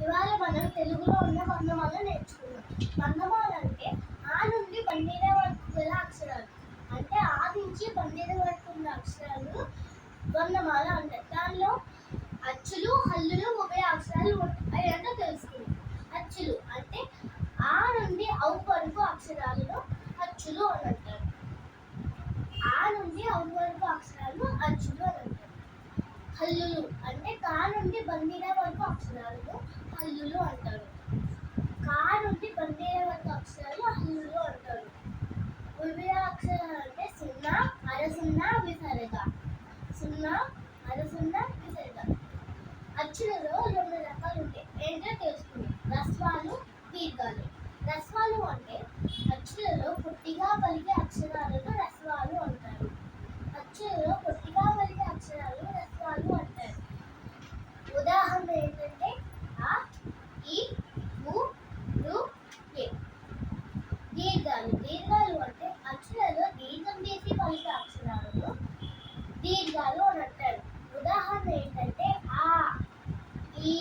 ఇవాళ మనం తెలుగులో ఉన్న వర్ణమాల నేర్చుకున్నాం. వర్ణమాల అంటే ఆ నుండి బండిర వరకు గల అక్షరాలు. అంటే ఆ నుంచి బండిర వరకు ఉన్న అక్షరాలు వర్ణమాల అంటారు. దానిలో అచ్చులు, హల్లులు, ఉభయ అక్షరాలు ఉంటాయి అంటే తెలుసుకున్నాం. అచ్చులు అంటే ఆ నుండి ఔ వరకు అక్షరాలను అచ్చులు అని అంటారు. ఆ నుండి ఔ వరకు అక్షరాలను అచ్చులు అని అంటారు. హల్లులు అంటే కా నుండి బండిర వరకు అక్షరాలను హల్లులు అంటారు. కా నుండి బండిర వరకు అక్షరాలు హల్లులు అంటారు. ఉభయ అక్షరాలు అంటే సున్నా, అరసున్నా, విసర్గ. సున్నా, అరసున్నా, విసర్గ. అచ్చులలో 2 రకాలు ఉంటాయి. ఏంటో తెలుసుకుందాం. రస్వాలు, దీర్ఘాలు. రస్వాలు అంటే అచ్చులలో పొట్టిగా పలికే అక్షరాలను రస్వాలు అంటారు. అచ్చులలో పొట్టిగా పలికే అక్షరాలను రస్వాలు అంటారు. ఉదాహరణ ఏంటంటే ఆ, ఈ, ఉ, రు, ఏ. దీర్ఘాలు. దీర్ఘాలు అంటే అచ్చులలో దీర్ఘం తీసి పలికే అక్షరాలను దీర్ఘాలు అని అంటారు. ఉదాహరణ ఏంటంటే ఆ, ఈ,